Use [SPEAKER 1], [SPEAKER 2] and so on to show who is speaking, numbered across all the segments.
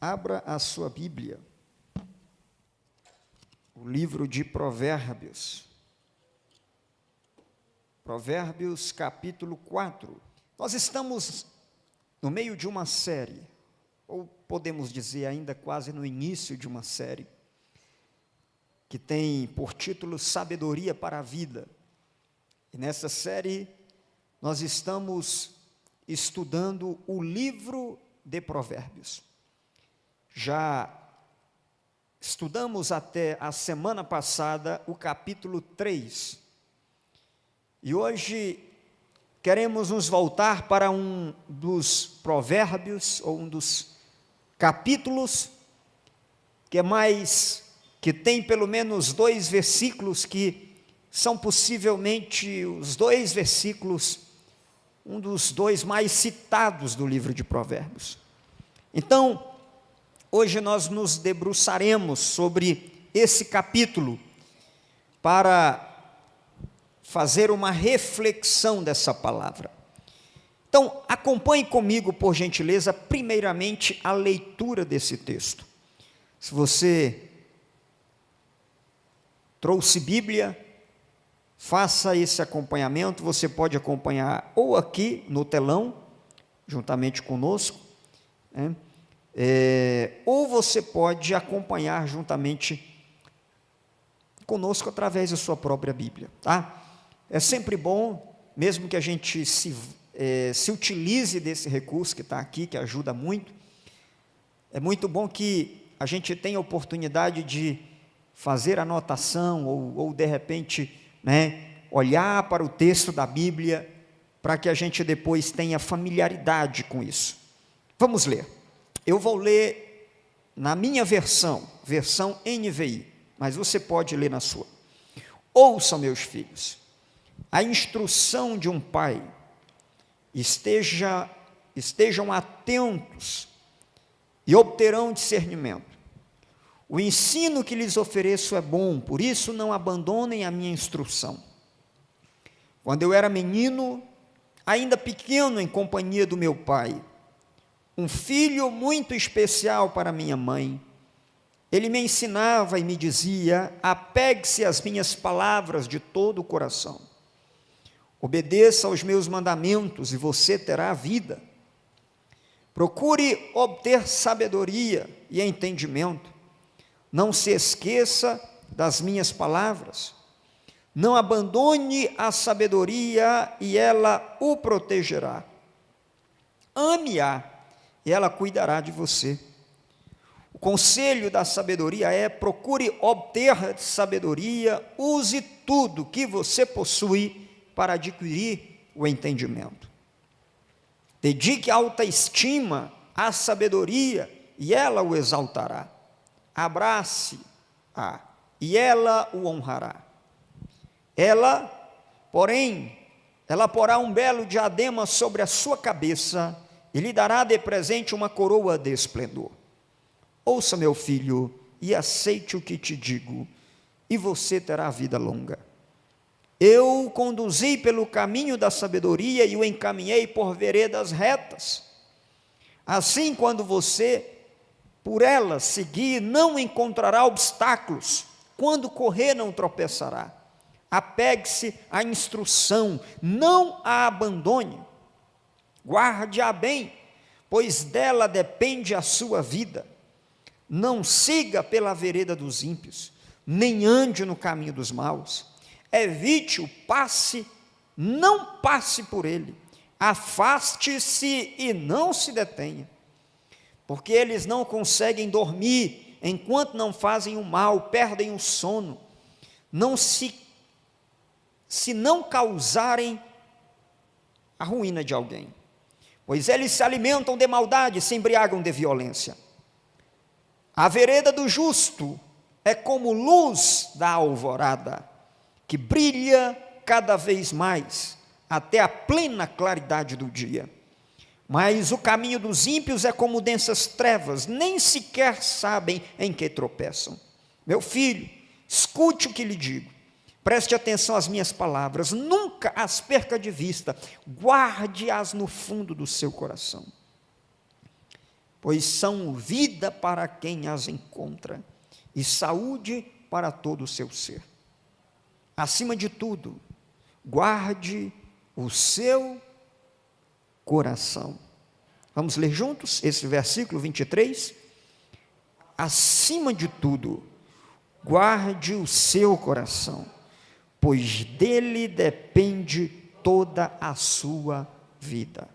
[SPEAKER 1] Abra a sua Bíblia, o livro de Provérbios. Provérbios, capítulo 4. Nós estamos no meio de uma série, ou podemos dizer ainda quase no início de uma série, que tem por título Sabedoria para a Vida. E nessa série nós estamos estudando o livro de Provérbios. Já estudamos até a semana passada o capítulo 3. E hoje queremos nos voltar para um dos provérbios, ou um dos capítulos, que tem pelo menos 2 versículos, que são possivelmente os 2 versículos, um dos 2 mais citados do livro de Provérbios. Então, hoje nós nos debruçaremos sobre esse capítulo para fazer uma reflexão dessa palavra. Então, acompanhe comigo, por gentileza, primeiramente a leitura desse texto. Se você trouxe Bíblia, faça esse acompanhamento. Você pode acompanhar ou aqui no telão, juntamente conosco, né? Ou você pode acompanhar juntamente conosco através da sua própria Bíblia, tá? É sempre bom, mesmo que a gente se utilize desse recurso que está aqui, que ajuda muito, é muito bom que a gente tenha a oportunidade de fazer anotação, ou de repente, né, olhar para o texto da Bíblia, para que a gente depois tenha familiaridade com isso. Vamos ler. Eu vou ler na minha versão NVI, mas você pode ler na sua. Ouçam, meus filhos, a instrução de um pai, estejam atentos e obterão discernimento. O ensino que lhes ofereço é bom, por isso não abandonem a minha instrução. Quando eu era menino, ainda pequeno em companhia do meu pai, um filho muito especial para minha mãe, ele me ensinava e me dizia: apegue-se às minhas palavras de todo o coração. Obedeça aos meus mandamentos e você terá a vida. Procure obter sabedoria e entendimento. Não se esqueça das minhas palavras. Não abandone a sabedoria e ela o protegerá. Ame-a e ela cuidará de você. O conselho da sabedoria é: procure obter sabedoria, use tudo que você possui para adquirir o entendimento. Dedique alta estima à sabedoria e ela o exaltará. Abrace-a e ela o honrará. Ela porá um belo diadema sobre a sua cabeça e lhe dará de presente uma coroa de esplendor. Ouça, meu filho, e aceite o que te digo, e você terá vida longa. Eu o conduzi pelo caminho da sabedoria e o encaminhei por veredas retas. Assim, quando você por ela seguir, não encontrará obstáculos. Quando correr, não tropeçará. Apegue-se à instrução, não a abandone. Guarde-a bem, pois dela depende a sua vida. Não siga pela vereda dos ímpios, nem ande no caminho dos maus. Evite-o, não passe por ele. Afaste-se e não se detenha, porque eles não conseguem dormir enquanto não fazem o mal, perdem o sono, se não causarem a ruína de alguém. Pois eles se alimentam de maldade, se embriagam de violência. A vereda do justo é como luz da alvorada, que brilha cada vez mais, até a plena claridade do dia. Mas o caminho dos ímpios é como densas trevas, nem sequer sabem em que tropeçam. Meu filho, escute o que lhe digo, preste atenção às minhas palavras, nunca as perca de vista, guarde-as no fundo do seu coração. pois são vida para quem as encontra e saúde para todo o seu ser. Acima de tudo, guarde o seu coração. Vamos ler juntos esse versículo 23? Acima de tudo, guarde o seu coração, pois dele depende toda a sua vida.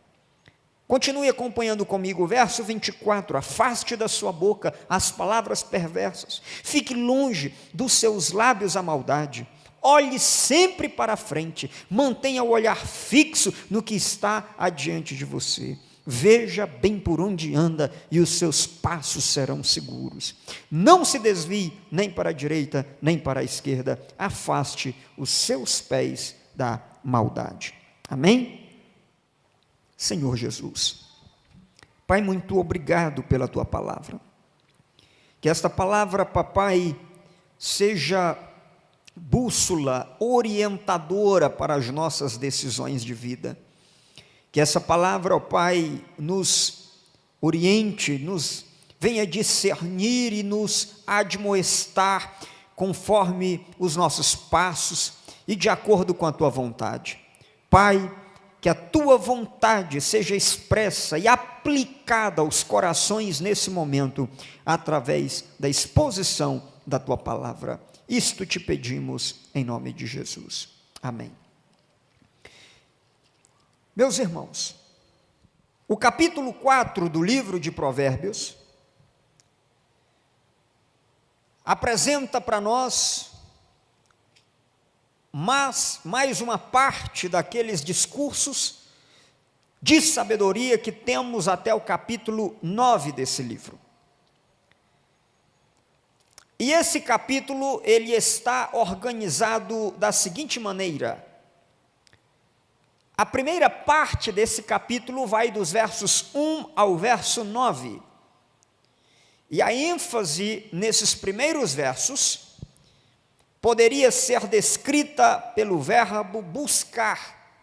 [SPEAKER 1] Continue acompanhando comigo o verso 24. Afaste da sua boca as palavras perversas, fique longe dos seus lábios a maldade. Olhe sempre para a frente, mantenha o olhar fixo no que está adiante de você. Veja bem por onde anda e os seus passos serão seguros. Não se desvie nem para a direita, nem para a esquerda. Afaste os seus pés da maldade. Amém? Senhor Jesus, Pai, muito obrigado pela Tua palavra. Que esta palavra, Papai, seja bússola orientadora para as nossas decisões de vida. Que essa palavra, ó Pai, nos oriente, nos venha discernir e nos admoestar conforme os nossos passos e de acordo com a Tua vontade. Pai, que a Tua vontade seja expressa e aplicada aos corações nesse momento, através da exposição da Tua palavra. Isto te pedimos em nome de Jesus. Amém. Meus irmãos, o capítulo 4 do livro de Provérbios apresenta para nós mais uma parte daqueles discursos de sabedoria que temos até o capítulo 9 desse livro. E esse capítulo, ele está organizado da seguinte maneira. A primeira parte desse capítulo vai dos versos 1 ao verso 9. E a ênfase nesses primeiros versos poderia ser descrita pelo verbo buscar.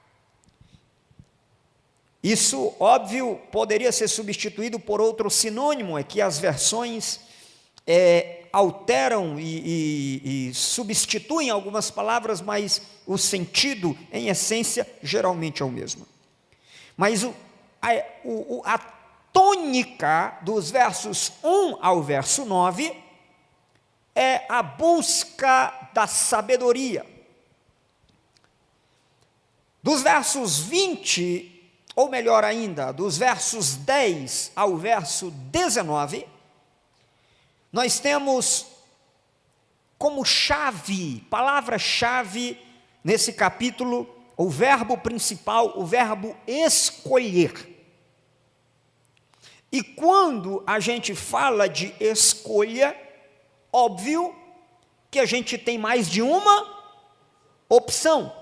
[SPEAKER 1] Isso, óbvio, poderia ser substituído por outro sinônimo, é que as versões alteram e substituem algumas palavras, mas o sentido, em essência, geralmente é o mesmo. Mas a tônica dos versos 1 ao verso 9 é a busca da sabedoria. Dos versos 20, ou melhor ainda, dos versos 10 ao verso 19, nós temos como chave, palavra-chave nesse capítulo, o verbo principal, o verbo escolher. E quando a gente fala de escolha, óbvio que a gente tem mais de uma opção.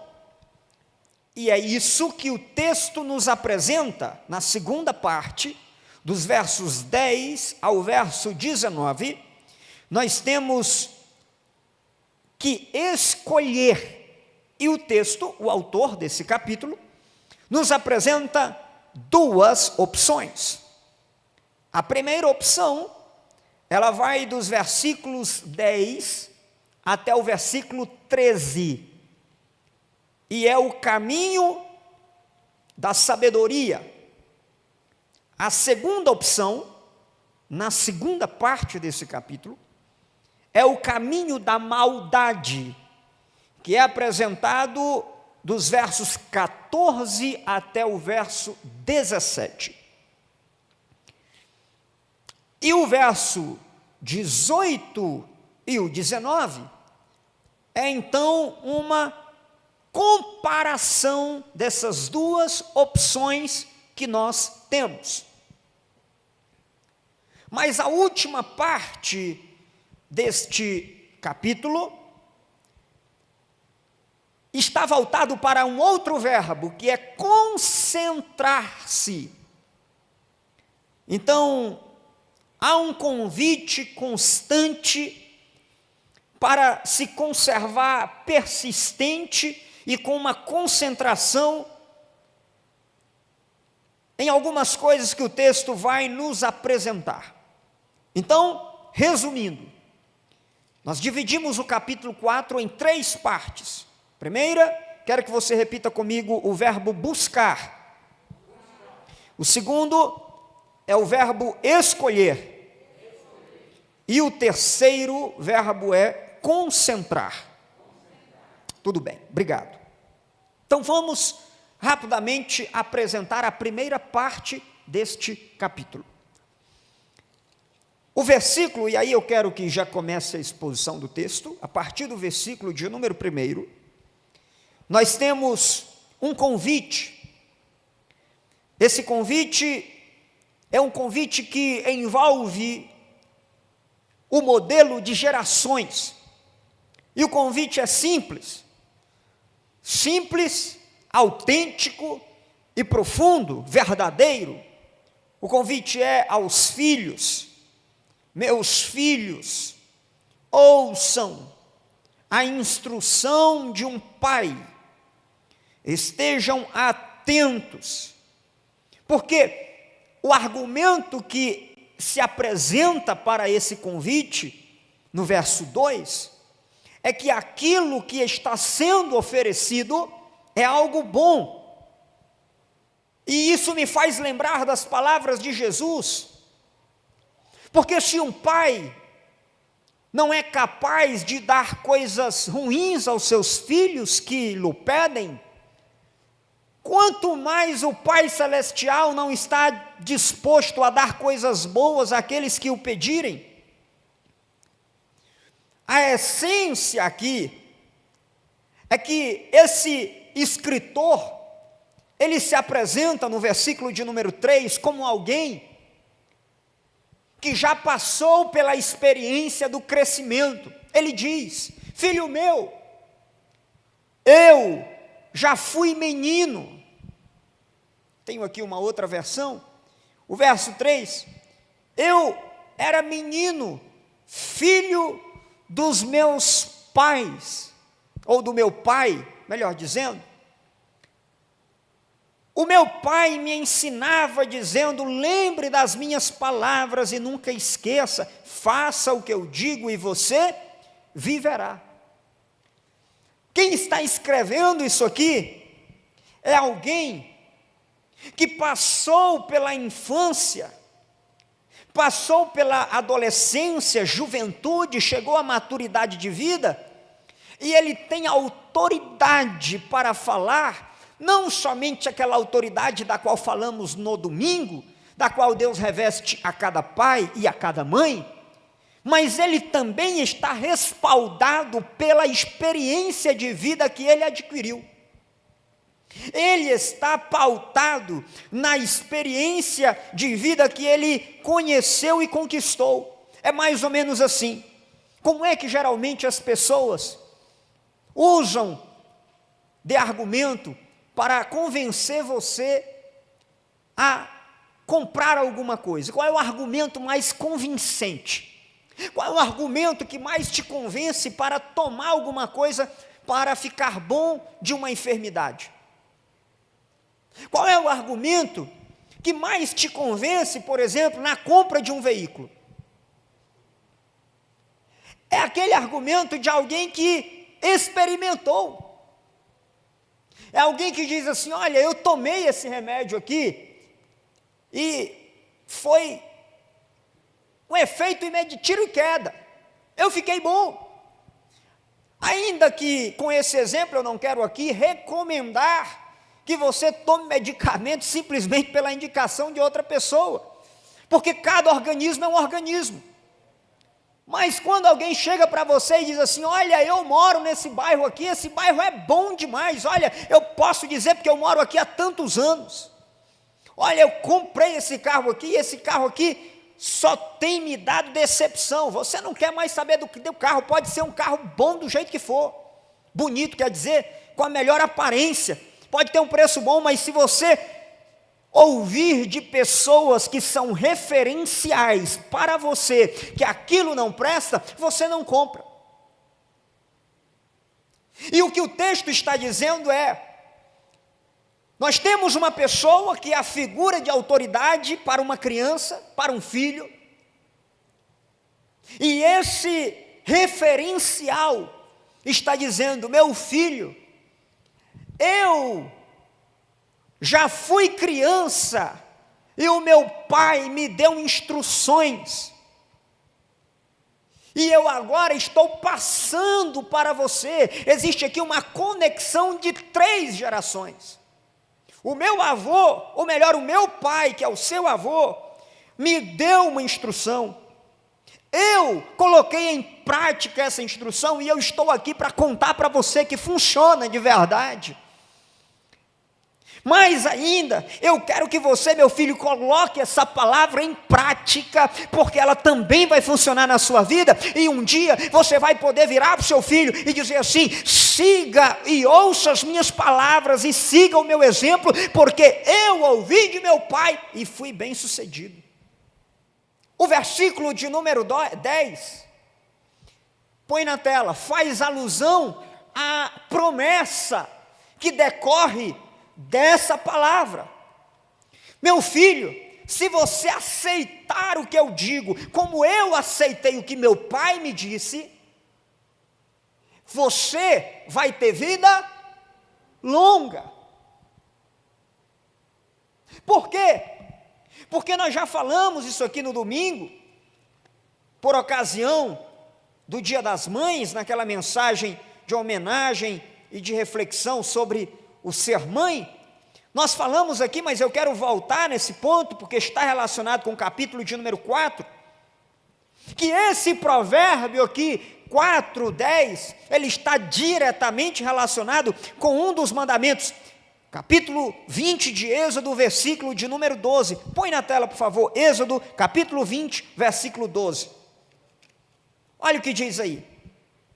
[SPEAKER 1] E é isso que o texto nos apresenta na segunda parte, dos versos 10 ao verso 19, nós temos que escolher, e o texto, o autor desse capítulo, nos apresenta duas opções. A primeira opção, ela vai dos versículos 10 até o versículo 13, e é o caminho da sabedoria. A segunda opção, na segunda parte desse capítulo, é o caminho da maldade, que é apresentado dos versos 14 até o verso 17. E o verso 18 e o 19 é então uma comparação dessas duas opções que nós temos. Mas a última parte deste capítulo está voltado para um outro verbo, que é concentrar-se. Então, há um convite constante para se conservar persistente e com uma concentração em algumas coisas que o texto vai nos apresentar. Então, resumindo, nós dividimos o capítulo 4 em 3 partes. Primeira, quero que você repita comigo o verbo buscar. O segundo é o verbo escolher. E o terceiro verbo é concentrar. Tudo bem, obrigado. Então vamos rapidamente apresentar a primeira parte deste capítulo. O versículo, e aí eu quero que já comece a exposição do texto, a partir do versículo de número 1, nós temos um convite. Esse convite é um convite que envolve o modelo de gerações. E o convite é simples, autêntico e profundo, verdadeiro. O convite é aos filhos: meus filhos, ouçam a instrução de um pai, estejam atentos, porque o argumento que se apresenta para esse convite, no verso 2, é que aquilo que está sendo oferecido é algo bom. E isso me faz lembrar das palavras de Jesus, porque se um pai não é capaz de dar coisas ruins aos seus filhos que lhe pedem, quanto mais o Pai Celestial não está disposto a dar coisas boas àqueles que o pedirem. A essência aqui é que esse escritor, ele se apresenta no versículo de número 3 como alguém que já passou pela experiência do crescimento. Ele diz: filho meu, eu já fui menino. Tenho aqui uma outra versão, o verso 3, eu era menino, filho dos meus pais, ou do meu pai, melhor dizendo. O meu pai me ensinava dizendo: lembre das minhas palavras e nunca esqueça, faça o que eu digo e você viverá. Quem está escrevendo isso aqui é alguém que passou pela infância, passou pela adolescência, juventude, chegou à maturidade de vida, e ele tem autoridade para falar, não somente aquela autoridade da qual falamos no domingo, da qual Deus reveste a cada pai e a cada mãe, mas ele também está respaldado pela experiência de vida que ele adquiriu. Ele está pautado na experiência de vida que ele conheceu e conquistou. É mais ou menos assim. Como é que geralmente as pessoas usam de argumento para convencer você a comprar alguma coisa? Qual é o argumento mais convincente? Qual é o argumento que mais te convence para tomar alguma coisa para ficar bom de uma enfermidade? Qual é o argumento que mais te convence, por exemplo, na compra de um veículo? É aquele argumento de alguém que experimentou. É alguém que diz assim: olha, eu tomei esse remédio aqui e foi um efeito imediato, tiro e queda. Eu fiquei bom. Ainda que com esse exemplo eu não quero aqui recomendar que você tome medicamento simplesmente pela indicação de outra pessoa, porque cada organismo é um organismo. Mas quando alguém chega para você e diz assim: olha, eu moro nesse bairro aqui, esse bairro é bom demais, olha, eu posso dizer porque eu moro aqui há tantos anos, olha, eu comprei esse carro aqui, e esse carro aqui só tem me dado decepção. Você não quer mais saber do que do carro, pode ser um carro bom do jeito que for, bonito, quer dizer, com a melhor aparência, pode ter um preço bom, mas se você ouvir de pessoas que são referenciais para você, que aquilo não presta, você não compra. E o que o texto está dizendo é: Nós temos uma pessoa que é a figura de autoridade para uma criança, para um filho, e esse referencial está dizendo: meu filho, eu já fui criança e o meu pai me deu instruções, e eu agora estou passando para você. Existe aqui uma conexão de 3 gerações. O meu avô, ou melhor, o meu pai, que é o seu avô, me deu uma instrução. Eu coloquei em prática essa instrução e eu estou aqui para contar para você que funciona de verdade. Mais ainda, eu quero que você, meu filho, coloque essa palavra em prática, porque ela também vai funcionar na sua vida, e um dia você vai poder virar para o seu filho e dizer assim: siga e ouça as minhas palavras e siga o meu exemplo, porque eu ouvi de meu pai e fui bem sucedido. O versículo de número 10, põe na tela, faz alusão à promessa que decorre dessa palavra. Meu filho, se você aceitar o que eu digo, como eu aceitei o que meu pai me disse, você vai ter vida longa. Por quê? Porque nós já falamos isso aqui no domingo, por ocasião do Dia das Mães, naquela mensagem de homenagem e de reflexão sobre o ser mãe. Nós falamos aqui, mas eu quero voltar nesse ponto, porque está relacionado com o capítulo de número 4, que esse provérbio aqui, 4:10, ele está diretamente relacionado com um dos mandamentos. Capítulo 20 de Êxodo, versículo de número 12. Põe na tela, por favor, Êxodo, capítulo 20, versículo 12. Olha o que diz aí.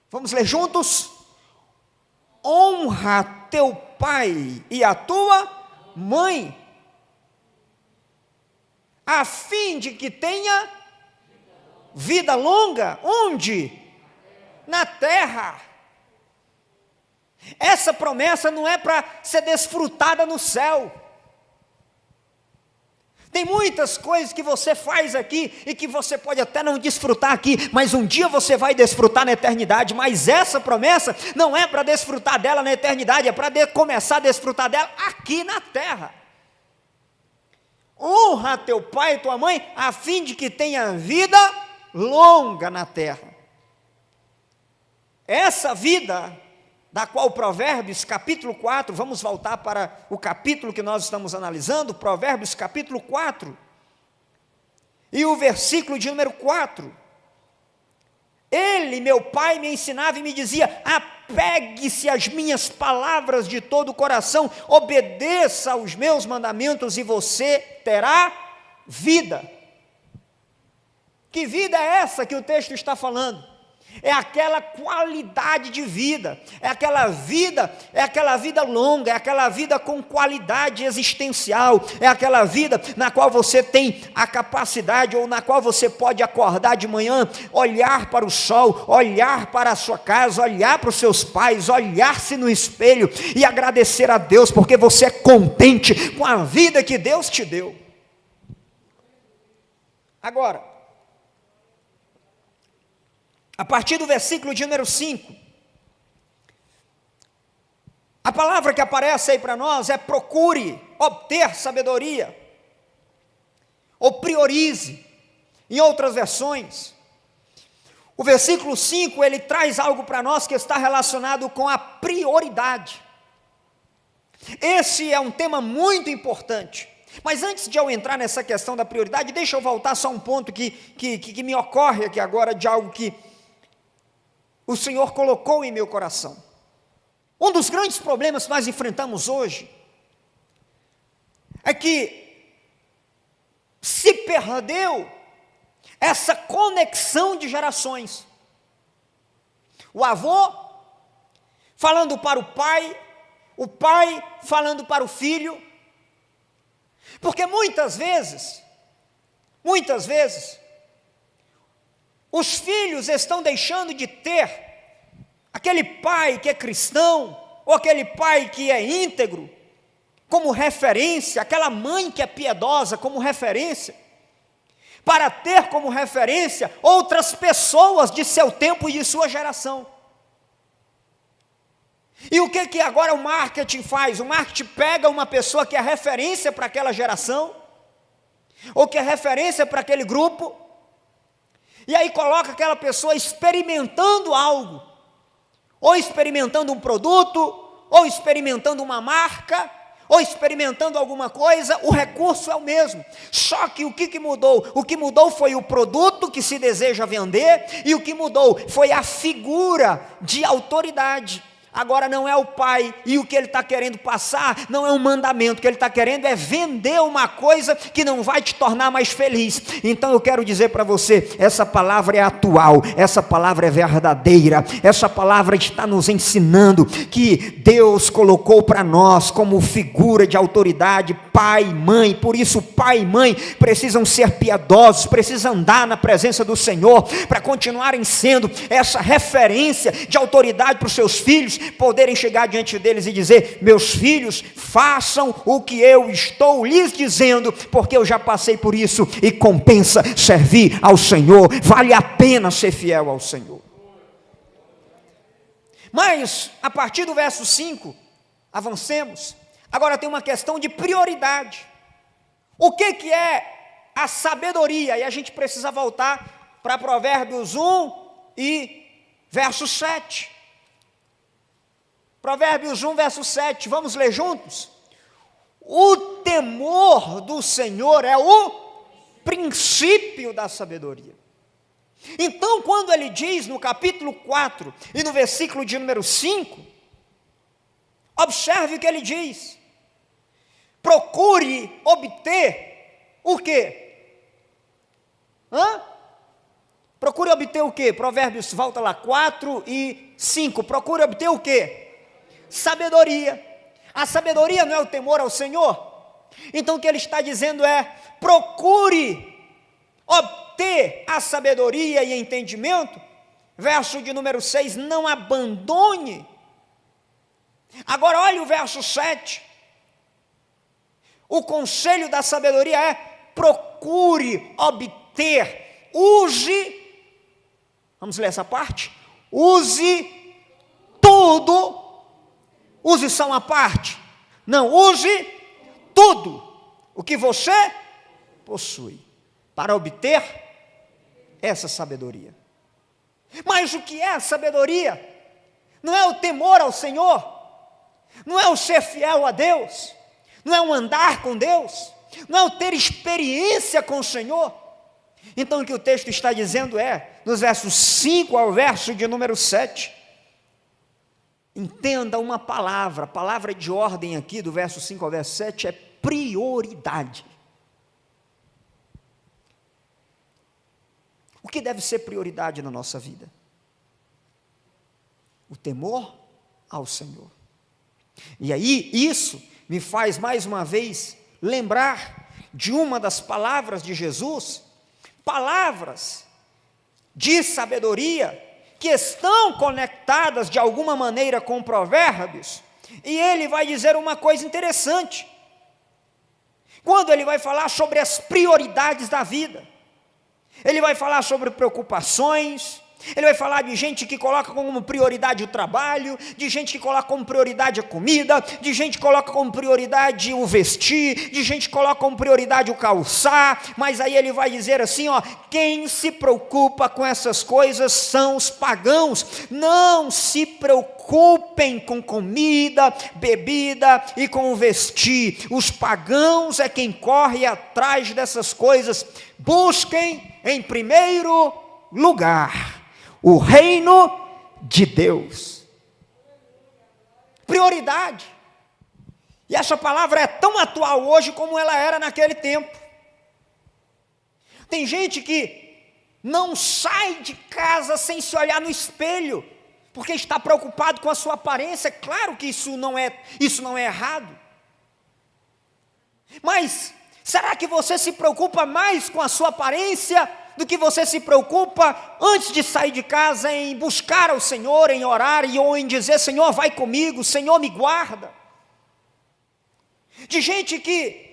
[SPEAKER 1] Vamos ler juntos? Honra teu pai e a tua mãe, a fim de que tenha vida longa. Onde? Na terra. Essa promessa não é para ser desfrutada no céu. Tem muitas coisas que você faz aqui e que você pode até não desfrutar aqui, mas um dia você vai desfrutar na eternidade. Mas essa promessa não é para desfrutar dela na eternidade, é para começar a desfrutar dela aqui na terra. Honra teu pai e tua mãe, a fim de que tenha vida longa na terra. Essa vida da qual Provérbios capítulo 4, vamos voltar para o capítulo que nós estamos analisando, Provérbios capítulo 4, e o versículo de número 4, ele, meu pai, me ensinava e me dizia: apegue-se às minhas palavras de todo o coração, obedeça aos meus mandamentos e você terá vida. Que vida é essa que o texto está falando? É aquela qualidade de vida, é aquela vida longa, é aquela vida com qualidade existencial, é aquela vida na qual você tem a capacidade, ou na qual você pode acordar de manhã, olhar para o sol, olhar para a sua casa, olhar para os seus pais, olhar-se no espelho e agradecer a Deus, porque você é contente com a vida que Deus te deu. Agora, a partir do versículo de número 5, a palavra que aparece aí para nós é: procure obter sabedoria, ou priorize, em outras versões. O versículo 5, ele traz algo para nós que está relacionado com a prioridade. Esse é um tema muito importante. Mas antes de eu entrar nessa questão da prioridade, deixa eu voltar só a um ponto que me ocorre aqui agora, de algo que o Senhor colocou em meu coração. Um dos grandes problemas que nós enfrentamos hoje é que se perdeu essa conexão de gerações. O avô falando para o pai falando para o filho, porque muitas vezes, os filhos estão deixando de ter aquele pai que é cristão, ou aquele pai que é íntegro, como referência, aquela mãe que é piedosa como referência, para ter como referência outras pessoas de seu tempo e de sua geração. E o que agora o marketing faz? O marketing pega uma pessoa que é referência para aquela geração, ou que é referência para aquele grupo, e aí coloca aquela pessoa experimentando algo, ou experimentando um produto, ou experimentando uma marca, ou experimentando alguma coisa, o recurso é o mesmo. Só que o que mudou? O que mudou foi o produto que se deseja vender, e o que mudou foi a figura de autoridade. Agora não é o pai, e o que ele está querendo passar não é um mandamento, o que ele está querendo é vender uma coisa que não vai te tornar mais feliz. Então eu quero dizer para você, essa palavra é atual, essa palavra é verdadeira, essa palavra está nos ensinando que Deus colocou para nós como figura de autoridade, pai e mãe. Por isso pai e mãe precisam ser piedosos, precisam andar na presença do Senhor, para continuarem sendo essa referência de autoridade para os seus filhos, poderem chegar diante deles e dizer: meus filhos, façam o que eu estou lhes dizendo, porque eu já passei por isso, e compensa servir ao Senhor, vale a pena ser fiel ao Senhor. Mas, a partir do verso 5, avancemos, agora tem uma questão de prioridade. O que é a sabedoria? E a gente precisa voltar para Provérbios 1 e verso 7. Provérbios 1, verso 7, vamos ler juntos? O temor do Senhor é o princípio da sabedoria. Então, quando ele diz no capítulo 4 e no versículo de número 5, observe o que ele diz: procure obter o quê? Procure obter o quê? Provérbios, volta lá, 4 e 5, procure obter o quê? Sabedoria. A sabedoria não é o temor ao Senhor? Então o que ele está dizendo é: procure obter a sabedoria e entendimento. Verso de número 6, não abandone. Agora olha o verso 7. O conselho da sabedoria é: procure obter, use, vamos ler essa parte, use tudo. Use só uma parte? Não, use tudo o que você possui para obter essa sabedoria. Mas o que é a sabedoria? Não é o temor ao Senhor, não é o ser fiel a Deus, não é o andar com Deus, não é o ter experiência com o Senhor. Então o que o texto está dizendo é, nos versos 5 ao verso de número 7, entenda uma palavra de ordem aqui, do verso 5 ao verso 7, é prioridade. O que deve ser prioridade na nossa vida? O temor ao Senhor. E aí, isso me faz mais uma vez lembrar de uma das palavras de Jesus, palavras de sabedoria, que estão conectadas de alguma maneira com Provérbios, e ele vai dizer uma coisa interessante, quando ele vai falar sobre as prioridades da vida. Ele vai falar sobre preocupações, ele vai falar de gente que coloca como prioridade o trabalho, de gente que coloca como prioridade a comida, de gente que coloca como prioridade o vestir, de gente que coloca como prioridade o calçar. Mas aí ele vai dizer assim, quem se preocupa com essas coisas são os pagãos. Não se preocupem com comida, bebida e com o vestir. Os pagãos é quem corre atrás dessas coisas. Busquem em primeiro lugar o reino de Deus. Prioridade. E essa palavra é tão atual hoje como ela era naquele tempo. Tem gente que não sai de casa sem se olhar no espelho, porque está preocupado com a sua aparência. Claro que isso não é errado. Mas será que você se preocupa mais com a sua aparência do que você se preocupa antes de sair de casa em buscar ao Senhor, em orar ou em dizer: Senhor, vai comigo, Senhor, me guarda? de gente que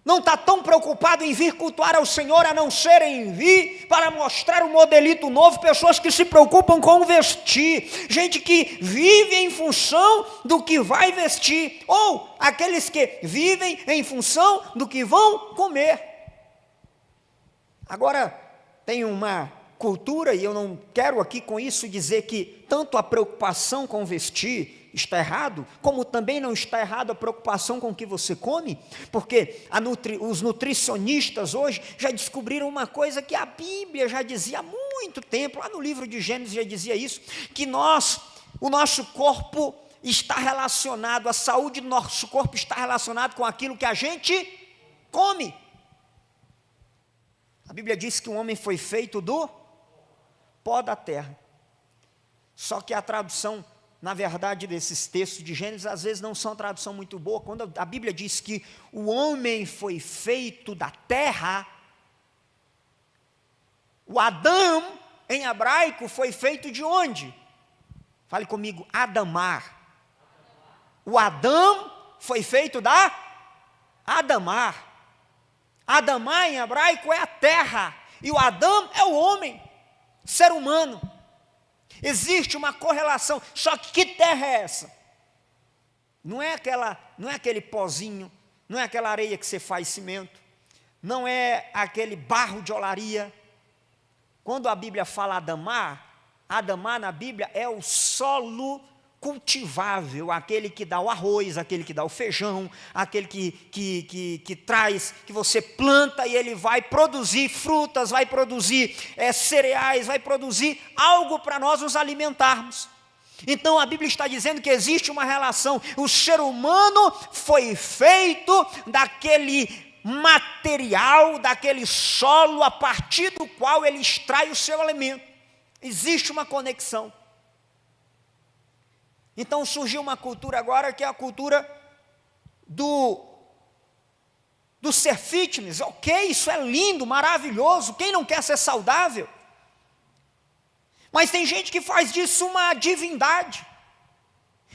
[SPEAKER 1] não está tão preocupado em vir cultuar ao Senhor, a não ser em vir para mostrar um modelito novo, pessoas que se preocupam com vestir, gente que vive em função do que vai vestir, ou aqueles que vivem em função do que vão comer. Agora, tem uma cultura, e eu não quero aqui com isso dizer que tanto a preocupação com vestir está errado, como também não está errado a preocupação com o que você come, porque os nutricionistas hoje já descobriram uma coisa que a Bíblia já dizia há muito tempo, lá no livro de Gênesis já dizia isso, que o nosso corpo está relacionado, a saúde do nosso corpo está relacionado com aquilo que a gente come. A Bíblia diz que o homem foi feito do pó da terra, só que a tradução, na verdade, desses textos de Gênesis, às vezes não são tradução muito boa. Quando a Bíblia diz que o homem foi feito da terra, o Adão, em hebraico, foi feito de onde? Fale comigo, Adamar. O Adão foi feito da Adamar. Adamar, em hebraico, é a terra, e o Adão é o homem, ser humano. Existe uma correlação, só que terra é essa? Não é aquele pozinho, não é aquela areia que você faz cimento, não é aquele barro de olaria. Quando a Bíblia fala Adamar na Bíblia é o solo cultivável, aquele que dá o arroz, aquele que dá o feijão, aquele que traz, que você planta e ele vai produzir frutas, vai produzir cereais, vai produzir algo para nós nos alimentarmos. Então a Bíblia está dizendo que existe uma relação, o ser humano foi feito daquele material, daquele solo a partir do qual ele extrai o seu alimento, existe uma conexão. Então surgiu uma cultura agora que é a cultura do ser fitness. Ok, isso é lindo, maravilhoso, quem não quer ser saudável? Mas tem gente que faz disso uma divindade,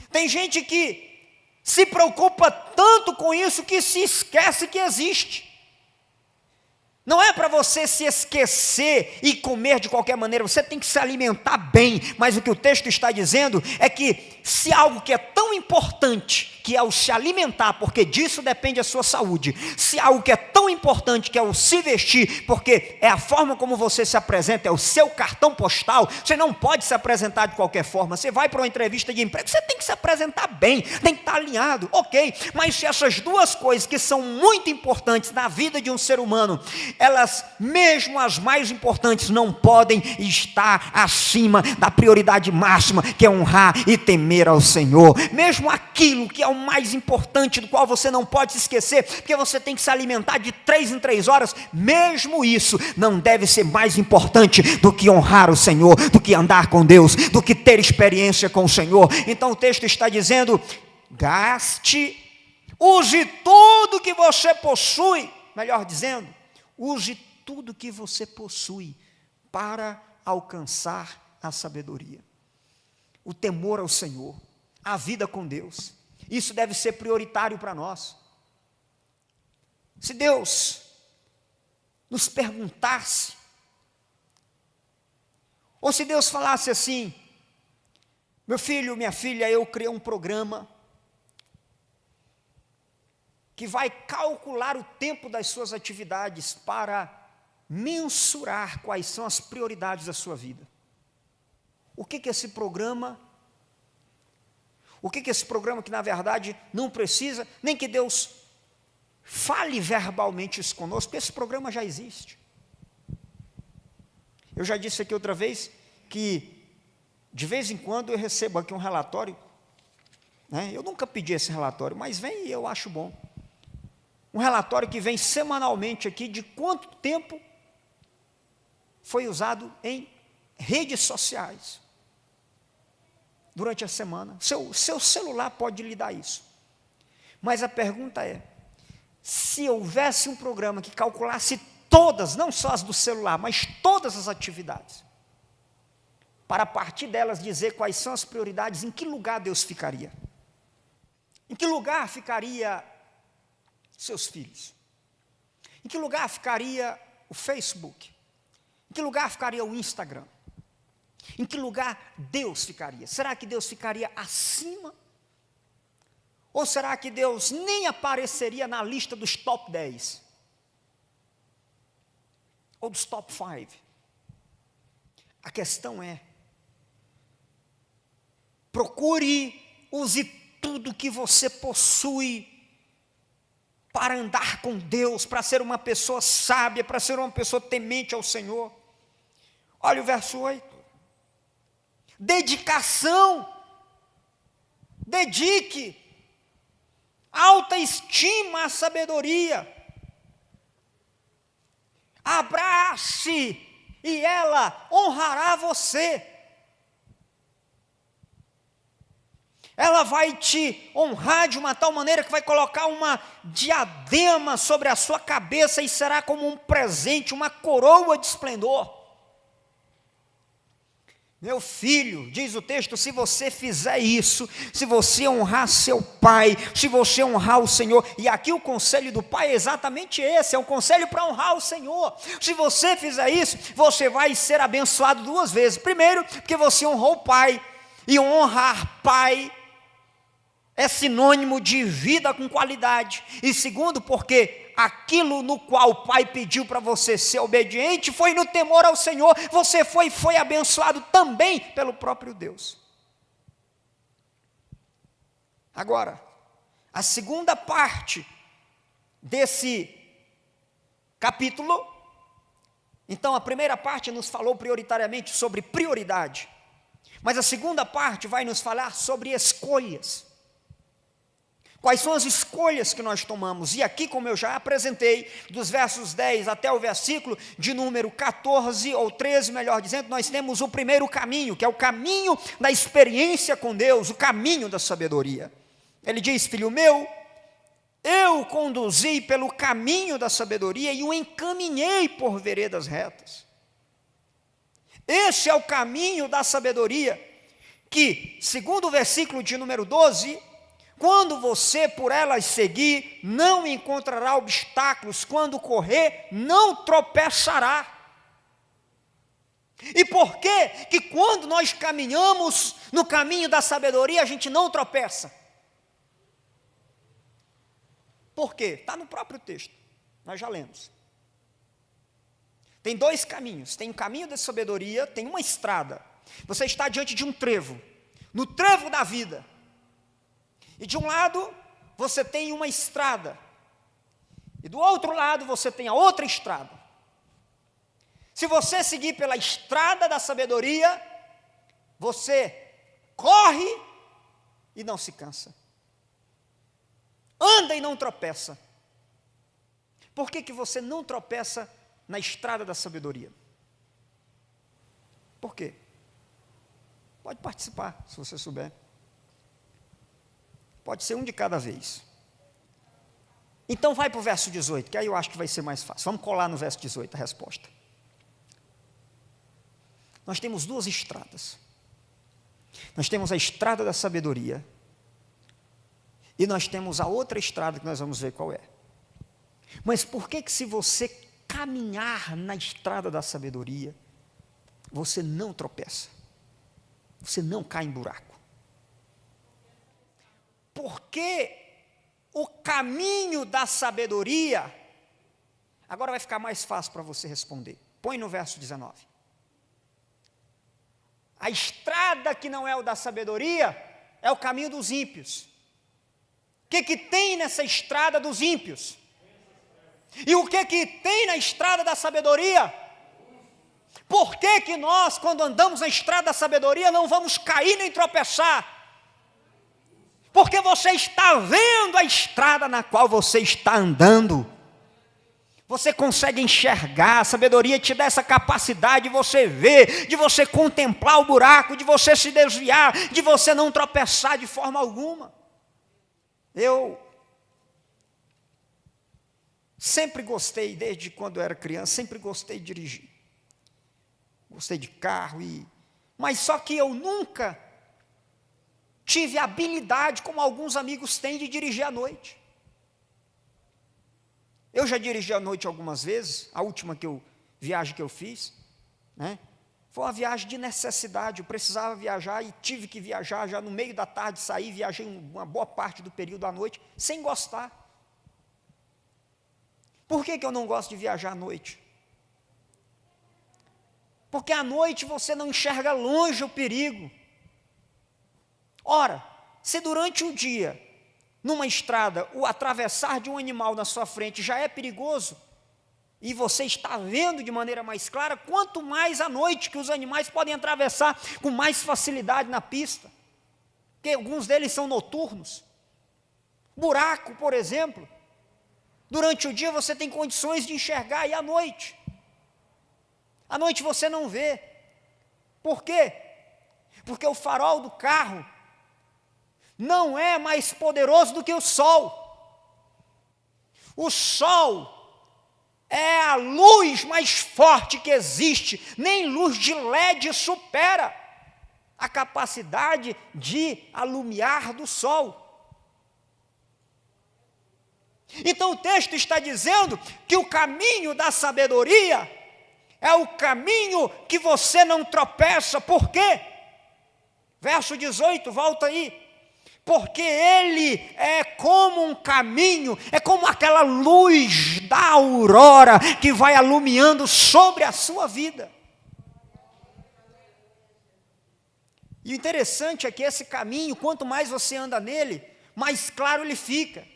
[SPEAKER 1] tem gente que se preocupa tanto com isso que se esquece que existe. Não é para você se esquecer e comer de qualquer maneira, você tem que se alimentar bem, mas o que o texto está dizendo é que se algo que é tão importante, que é o se alimentar, porque disso depende a sua saúde, se algo que é tão importante, que é o se vestir, porque é a forma como você se apresenta, é o seu cartão postal, você não pode se apresentar de qualquer forma, você vai para uma entrevista de emprego, você tem que se apresentar bem, tem que estar alinhado, ok, mas se essas duas coisas que são muito importantes na vida de um ser humano, elas, mesmo as mais importantes, não podem estar acima da prioridade máxima, que é honrar e temer ao Senhor. Mesmo aquilo que é o mais importante, do qual você não pode se esquecer, porque você tem que se alimentar de 3 em 3 horas, mesmo isso não deve ser mais importante do que honrar o Senhor, do que andar com Deus, do que ter experiência com o Senhor. Então o texto está dizendo, gaste, use tudo que você possui, melhor dizendo, use tudo que você possui para alcançar a sabedoria, o temor ao Senhor, a vida com Deus. Isso deve ser prioritário para nós. Se Deus nos perguntasse, ou se Deus falasse assim, meu filho, minha filha, eu criei um programa que vai calcular o tempo das suas atividades para mensurar quais são as prioridades da sua vida. O que esse programa que na verdade não precisa, nem que Deus fale verbalmente isso conosco, porque esse programa já existe. Eu já disse aqui outra vez, que de vez em quando eu recebo aqui um relatório, né? Eu nunca pedi esse relatório, mas vem e eu acho bom. Um relatório que vem semanalmente aqui de quanto tempo foi usado em redes sociais durante a semana. Seu celular pode lhe dar isso. Mas a pergunta é, se houvesse um programa que calculasse todas, não só as do celular, mas todas as atividades, para a partir delas dizer quais são as prioridades, em que lugar Deus ficaria? Em que lugar ficaria seus filhos? Em que lugar ficaria o Facebook? Em que lugar ficaria o Instagram? Em que lugar Deus ficaria? Será que Deus ficaria acima? Ou será que Deus nem apareceria na lista dos top 10? Ou dos top 5? A questão é, procure, use tudo que você possui para andar com Deus, para ser uma pessoa sábia, para ser uma pessoa temente ao Senhor. Olha o verso 8. Dedicação. Dedique. Alta estima à sabedoria. Abrace e ela honrará você. Ela vai te honrar de uma tal maneira que vai colocar uma diadema sobre a sua cabeça e será como um presente, uma coroa de esplendor. Meu filho, diz o texto, se você fizer isso, se você honrar seu pai, se você honrar o Senhor, e aqui o conselho do pai é exatamente esse, é um conselho para honrar o Senhor. Se você fizer isso, você vai ser abençoado duas vezes. Primeiro, porque você honrou o pai, e honrar pai é sinônimo de vida com qualidade. E segundo, porque aquilo no qual o pai pediu para você ser obediente foi no temor ao Senhor. Você foi abençoado também pelo próprio Deus. Agora, a segunda parte desse capítulo, então a primeira parte nos falou prioritariamente sobre prioridade, mas a segunda parte vai nos falar sobre escolhas. Quais são as escolhas que nós tomamos? E aqui, como eu já apresentei, dos versos 10 até o versículo de número 14, ou 13, melhor dizendo, nós temos o primeiro caminho, que é o caminho da experiência com Deus, o caminho da sabedoria. Ele diz, filho meu, eu o conduzi pelo caminho da sabedoria e o encaminhei por veredas retas. Esse é o caminho da sabedoria, que, segundo o versículo de número 12, quando você por elas seguir, não encontrará obstáculos, quando correr, não tropeçará. E por que quando nós caminhamos no caminho da sabedoria, a gente não tropeça? Por quê? Está no próprio texto, nós já lemos. Tem dois caminhos, tem um caminho da sabedoria, tem uma estrada. Você está diante de um trevo, no trevo da vida. E de um lado, você tem uma estrada. E do outro lado, você tem a outra estrada. Se você seguir pela estrada da sabedoria, você corre e não se cansa. Anda e não tropeça. Por que você não tropeça na estrada da sabedoria? Por quê? Pode participar, se você souber. Pode ser um de cada vez. Então vai para o verso 18, que aí eu acho que vai ser mais fácil. Vamos colar no verso 18 a resposta. Nós temos duas estradas. Nós temos a estrada da sabedoria. E nós temos a outra estrada que nós vamos ver qual é. Mas por que se você caminhar na estrada da sabedoria, você não tropeça? Você não cai em buraco? Porque o caminho da sabedoria, agora vai ficar mais fácil para você responder. Põe no verso 19. A estrada que não é o da sabedoria, é o caminho dos ímpios. O que tem nessa estrada dos ímpios? E o que tem na estrada da sabedoria? Por que nós, quando andamos na estrada da sabedoria, não vamos cair nem tropeçar? Porque você está vendo a estrada na qual você está andando. Você consegue enxergar, a sabedoria te dá essa capacidade de você ver, de você contemplar o buraco, de você se desviar, de você não tropeçar de forma alguma. Eu sempre gostei, desde quando eu era criança, sempre gostei de dirigir. Gostei de carro, mas só que eu nunca tive habilidade, como alguns amigos têm, de dirigir à noite. Eu já dirigi à noite algumas vezes, a última viagem que eu fiz, né? Foi uma viagem de necessidade, eu precisava viajar e tive que viajar já no meio da tarde, saí, viajei uma boa parte do período à noite, sem gostar. Por que eu não gosto de viajar à noite? Porque à noite você não enxerga longe o perigo. Ora, se durante o dia, numa estrada, o atravessar de um animal na sua frente já é perigoso, e você está vendo de maneira mais clara, quanto mais à noite que os animais podem atravessar com mais facilidade na pista, porque alguns deles são noturnos. Buraco, por exemplo, durante o dia você tem condições de enxergar, e à noite você não vê. Por quê? Porque o farol do carro não é mais poderoso do que o sol. O sol é a luz mais forte que existe, nem luz de LED supera a capacidade de alumiar do sol. Então o texto está dizendo que o caminho da sabedoria é o caminho que você não tropeça. Por quê? Verso 18, volta aí. Porque ele é como um caminho, é como aquela luz da aurora que vai alumiando sobre a sua vida. E o interessante é que esse caminho, quanto mais você anda nele, mais claro ele fica.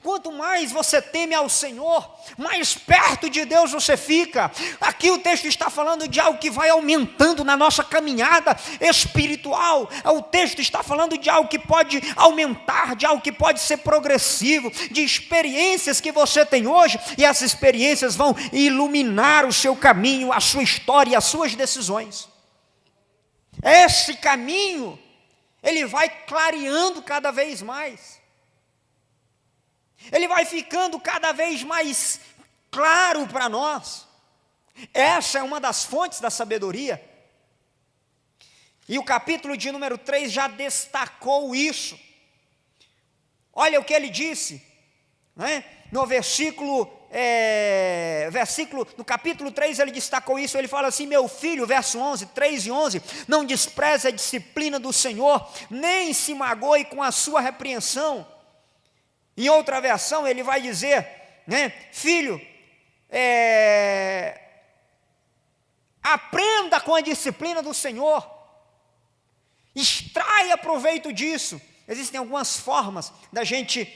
[SPEAKER 1] Quanto mais você teme ao Senhor, mais perto de Deus você fica. Aqui o texto está falando de algo que vai aumentando na nossa caminhada espiritual. O texto está falando de algo que pode aumentar, de algo que pode ser progressivo, de experiências que você tem hoje, e essas experiências vão iluminar o seu caminho, a sua história e as suas decisões. Esse caminho, ele vai clareando cada vez mais. Ele vai ficando cada vez mais claro para nós. Essa é uma das fontes da sabedoria. E o capítulo de número 3 já destacou isso. Olha o que ele disse, né? No no capítulo 3 ele destacou isso. Ele fala assim: meu filho, verso 11, 3 e 11, não despreze a disciplina do Senhor, nem se magoe com a sua repreensão. Em outra versão ele vai dizer, né, filho, aprenda com a disciplina do Senhor, extraia proveito disso. Existem algumas formas da gente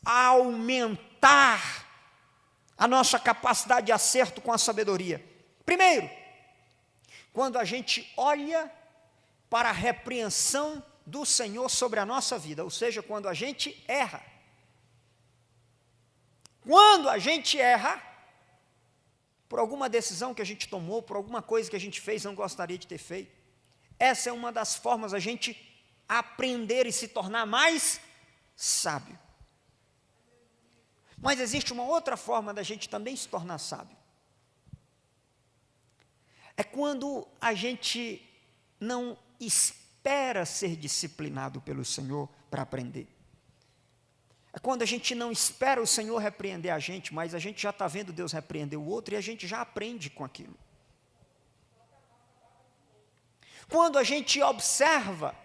[SPEAKER 1] aumentar a nossa capacidade de acerto com a sabedoria. Primeiro, quando a gente olha para a repreensão do Senhor sobre a nossa vida, ou seja, quando a gente erra. Quando a gente erra, por alguma decisão que a gente tomou, por alguma coisa que a gente fez, não gostaria de ter feito, essa é uma das formas da gente aprender e se tornar mais sábio. Mas existe uma outra forma da gente também se tornar sábio. É quando a gente não espera ser disciplinado pelo Senhor para aprender. É quando a gente não espera o Senhor repreender a gente, mas a gente já está vendo Deus repreender o outro e a gente já aprende com aquilo. Quando a gente observa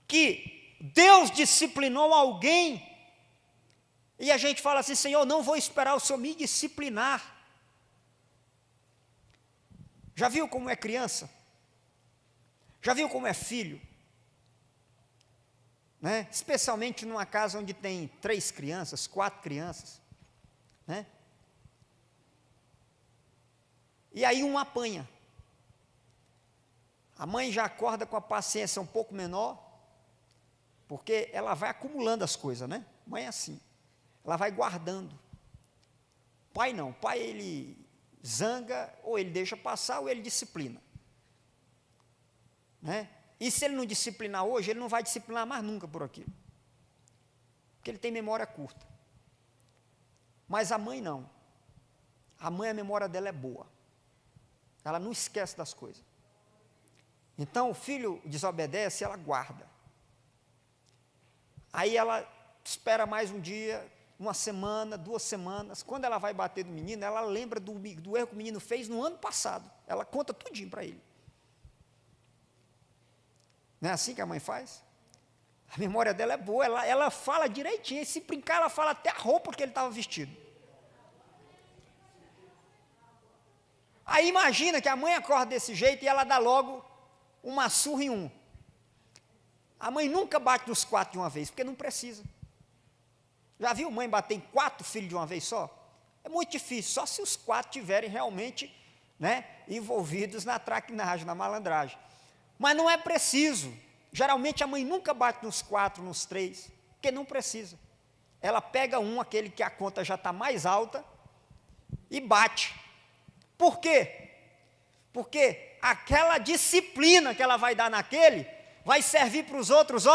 [SPEAKER 1] que Deus disciplinou alguém e a gente fala assim: Senhor, não vou esperar o Senhor me disciplinar. Já viu como é criança? Já viu como é filho? Né? Especialmente numa casa onde tem 3 crianças, 4 crianças. Né? E aí um apanha. A mãe já acorda com a paciência um pouco menor, porque ela vai acumulando as coisas, né? Mãe é assim. Ela vai guardando. Pai não. Pai ele zanga, ou ele deixa passar, ou ele disciplina. Né? E se ele não disciplinar hoje, ele não vai disciplinar mais nunca por aquilo. Porque ele tem memória curta. Mas a mãe não. A mãe, a memória dela é boa. Ela não esquece das coisas. Então o filho desobedece, ela guarda. Aí ela espera mais um dia, uma semana, 2 semanas, quando ela vai bater no menino, ela lembra do erro que o menino fez no ano passado, ela conta tudinho para ele. Não é assim que a mãe faz? A memória dela é boa, ela fala direitinho, e se brincar, ela fala até a roupa que ele estava vestido. Aí imagina que a mãe acorda desse jeito e ela dá logo uma surra em um. A mãe nunca bate nos 4 de uma vez, porque não precisa. Já viu mãe bater em 4 filhos de uma vez só? É muito difícil, só se os 4 estiverem realmente, né, envolvidos na traquinagem, na malandragem. Mas não é preciso. Geralmente a mãe nunca bate nos 4, nos 3, porque não precisa. Ela pega aquele que a conta já está mais alta, e bate. Por quê? Porque aquela disciplina que ela vai dar naquele, vai servir para os outros,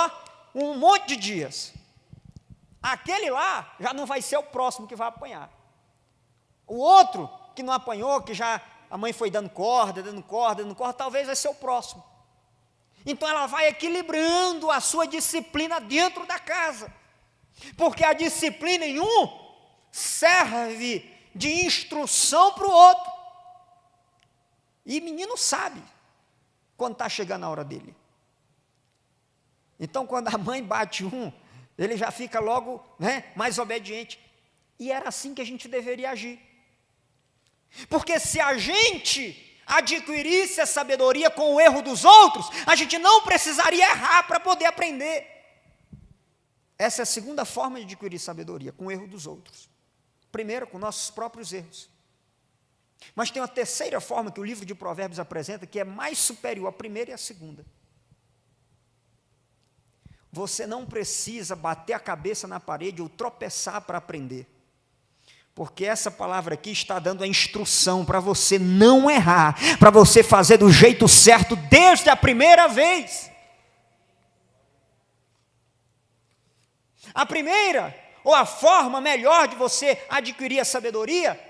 [SPEAKER 1] um monte de dias. Aquele lá já não vai ser o próximo que vai apanhar. O outro que não apanhou, que já a mãe foi dando corda, talvez vai ser o próximo. Então ela vai equilibrando a sua disciplina dentro da casa. Porque a disciplina em um serve de instrução para o outro. E menino sabe quando está chegando a hora dele. Então, quando a mãe bate ele já fica logo, né, mais obediente. E era assim que a gente deveria agir. Porque se a gente adquirisse a sabedoria com o erro dos outros, a gente não precisaria errar para poder aprender. Essa é a segunda forma de adquirir sabedoria, com o erro dos outros. Primeiro, com nossos próprios erros. Mas tem uma terceira forma que o livro de Provérbios apresenta, que é mais superior à primeira e à segunda. Você não precisa bater a cabeça na parede ou tropeçar para aprender. Porque essa palavra aqui está dando a instrução para você não errar, para você fazer do jeito certo desde a primeira vez. A primeira, ou a forma melhor de você adquirir a sabedoria,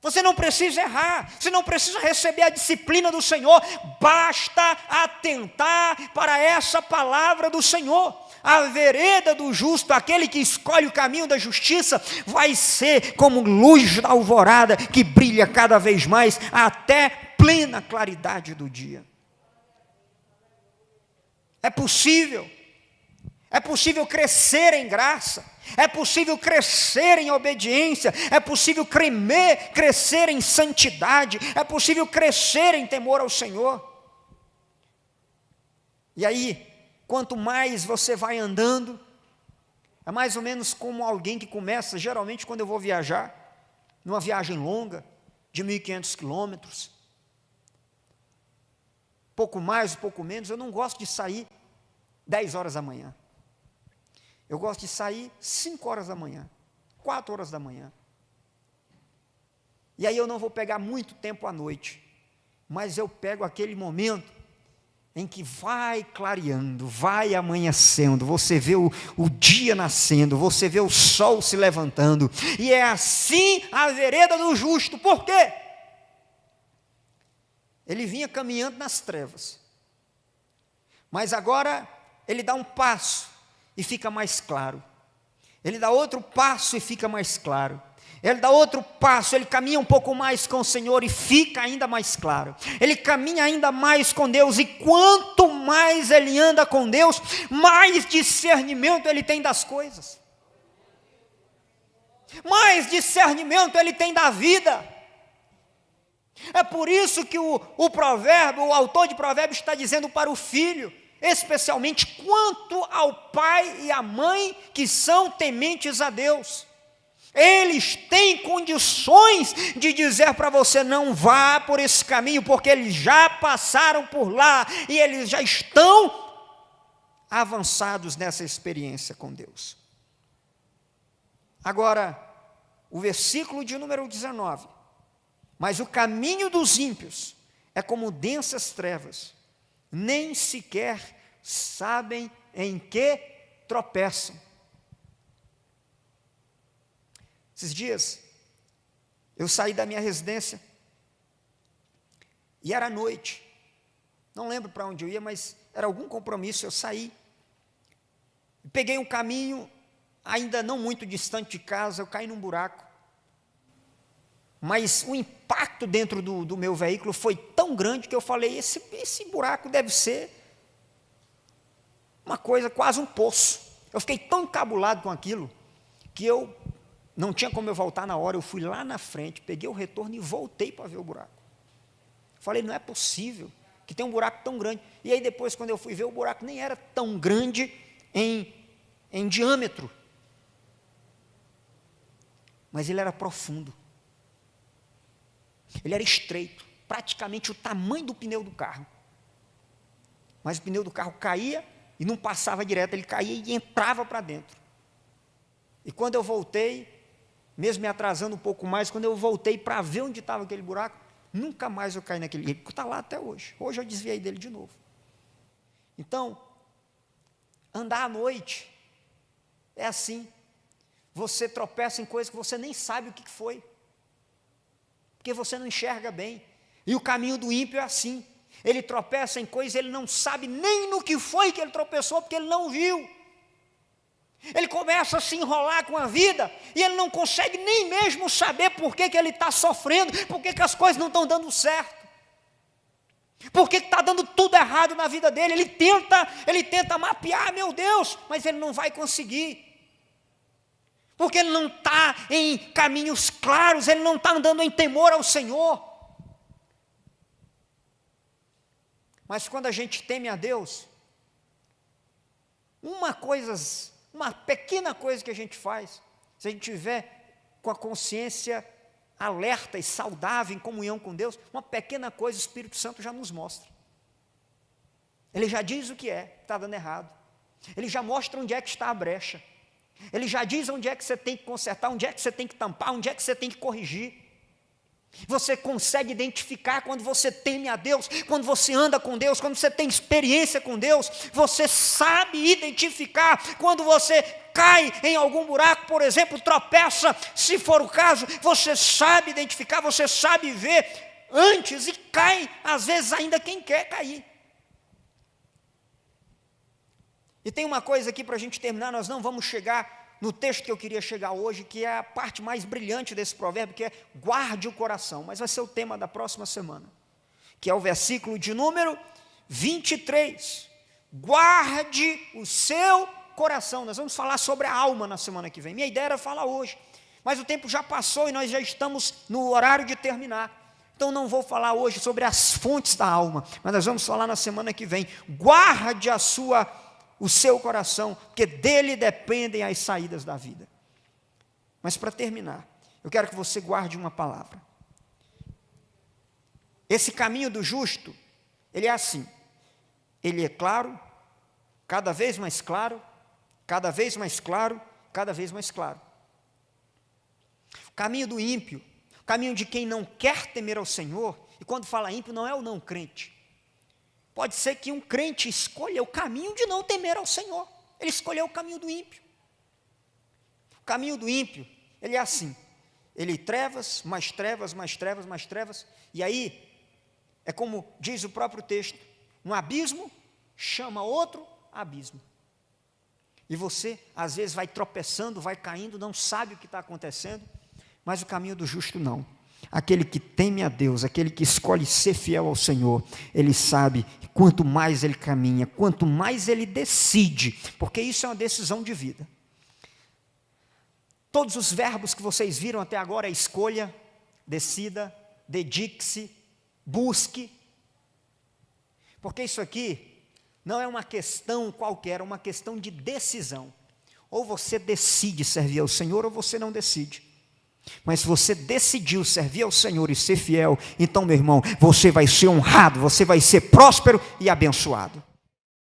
[SPEAKER 1] você não precisa errar, você não precisa receber a disciplina do Senhor, basta atentar para essa palavra do Senhor. A vereda do justo, aquele que escolhe o caminho da justiça, vai ser como luz da alvorada, que brilha cada vez mais, até plena claridade do dia. É possível crescer em graça, é possível crescer em obediência, é possível crescer em santidade, é possível crescer em temor ao Senhor. E aí, quanto mais você vai andando, é mais ou menos como alguém que começa, geralmente quando eu vou viajar, numa viagem longa, de 1.500 quilômetros, pouco mais, pouco menos, eu não gosto de sair 10 horas da manhã. Eu gosto de sair 5 horas da manhã, 4 horas da manhã. E aí eu não vou pegar muito tempo à noite, mas eu pego aquele momento em que vai clareando, vai amanhecendo, você vê o dia nascendo, você vê o sol se levantando, e é assim a vereda do justo. Por quê? Ele vinha caminhando nas trevas, mas agora ele dá um passo, e fica mais claro. Ele dá outro passo e fica mais claro. Ele dá outro passo, ele caminha um pouco mais com o Senhor e fica ainda mais claro. Ele caminha ainda mais com Deus, e quanto mais ele anda com Deus, mais discernimento ele tem das coisas. Mais discernimento ele tem da vida. É por isso que o autor de Provérbios está dizendo para o filho, especialmente quanto ao pai e à mãe que são tementes a Deus. Eles têm condições de dizer para você: não vá por esse caminho, porque eles já passaram por lá e eles já estão avançados nessa experiência com Deus. Agora, o versículo de número 19: mas o caminho dos ímpios é como densas trevas, nem sequer sabem em que tropeçam. Esses dias, eu saí da minha residência, e era noite, não lembro para onde eu ia, mas era algum compromisso. Eu saí, peguei um caminho ainda não muito distante de casa, eu caí num buraco. Mas o impacto dentro do meu veículo foi tão grande que eu falei, esse buraco deve ser uma coisa, quase um poço. Eu fiquei tão encabulado com aquilo, que eu não tinha como eu voltar na hora, eu fui lá na frente, peguei o retorno e voltei para ver o buraco. Falei, não é possível que tem um buraco tão grande. E aí depois, quando eu fui ver, o buraco nem era tão grande em diâmetro, mas ele era profundo. Ele era estreito, praticamente o tamanho do pneu do carro. Mas o pneu do carro caía e não passava direto, ele caía e entrava para dentro. E quando eu voltei, mesmo me atrasando um pouco mais, quando eu voltei para ver onde estava aquele buraco, nunca mais eu caí naquele. Ele está lá até hoje. Hoje eu desviei dele de novo. Então, andar à noite é assim. Você tropeça em coisas que você nem sabe o que foi, porque você não enxerga bem. E o caminho do ímpio é assim. Ele tropeça em coisas, ele não sabe nem no que foi que ele tropeçou, porque ele não viu. Ele começa a se enrolar com a vida, e ele não consegue nem mesmo saber por que ele está sofrendo, por que as coisas não estão dando certo, por que está dando tudo errado na vida dele. Ele tenta mapear, meu Deus, mas ele não vai conseguir. Porque ele não está em caminhos claros, ele não está andando em temor ao Senhor. Mas quando a gente teme a Deus, uma pequena coisa que a gente faz, se a gente tiver com a consciência alerta e saudável, em comunhão com Deus, uma pequena coisa o Espírito Santo já nos mostra. Ele já diz o que está dando errado. Ele já mostra onde é que está a brecha. Ele já diz onde é que você tem que consertar, onde é que você tem que tampar, onde é que você tem que corrigir. Você consegue identificar quando você teme a Deus, quando você anda com Deus, quando você tem experiência com Deus. Você sabe identificar quando você cai em algum buraco, por exemplo, tropeça, se for o caso, você sabe identificar, você sabe ver antes e cai, às vezes ainda quem quer cair. E tem uma coisa aqui para a gente terminar, nós não vamos chegar no texto que eu queria chegar hoje, que é a parte mais brilhante desse provérbio, que é guarde o coração, mas vai ser o tema da próxima semana, que é o versículo de número 23, guarde o seu coração. Nós vamos falar sobre a alma na semana que vem, minha ideia era falar hoje, mas o tempo já passou e nós já estamos no horário de terminar, então não vou falar hoje sobre as fontes da alma, mas nós vamos falar na semana que vem. Guarde o seu coração, porque dele dependem as saídas da vida. Mas para terminar, eu quero que você guarde uma palavra. Esse caminho do justo, ele é assim, ele é claro, cada vez mais claro, cada vez mais claro, cada vez mais claro. O caminho do ímpio, o caminho de quem não quer temer ao Senhor, e quando fala ímpio não é o não crente. Pode ser que um crente escolha o caminho de não temer ao Senhor. Ele escolheu o caminho do ímpio. O caminho do ímpio, ele é assim. Ele trevas, mais trevas, mais trevas, mais trevas. E aí, é como diz o próprio texto, um abismo chama outro abismo. E você, às vezes, vai tropeçando, vai caindo, não sabe o que está acontecendo, mas o caminho do justo não. Aquele que teme a Deus, aquele que escolhe ser fiel ao Senhor, ele sabe que quanto mais ele caminha, quanto mais ele decide, porque isso é uma decisão de vida. Todos os verbos que vocês viram até agora é escolha, decida, dedique-se, busque, porque isso aqui não é uma questão qualquer, é uma questão de decisão. Ou você decide servir ao Senhor, ou você não decide. Mas se você decidiu servir ao Senhor e ser fiel, então, meu irmão, você vai ser honrado, você vai ser próspero e abençoado.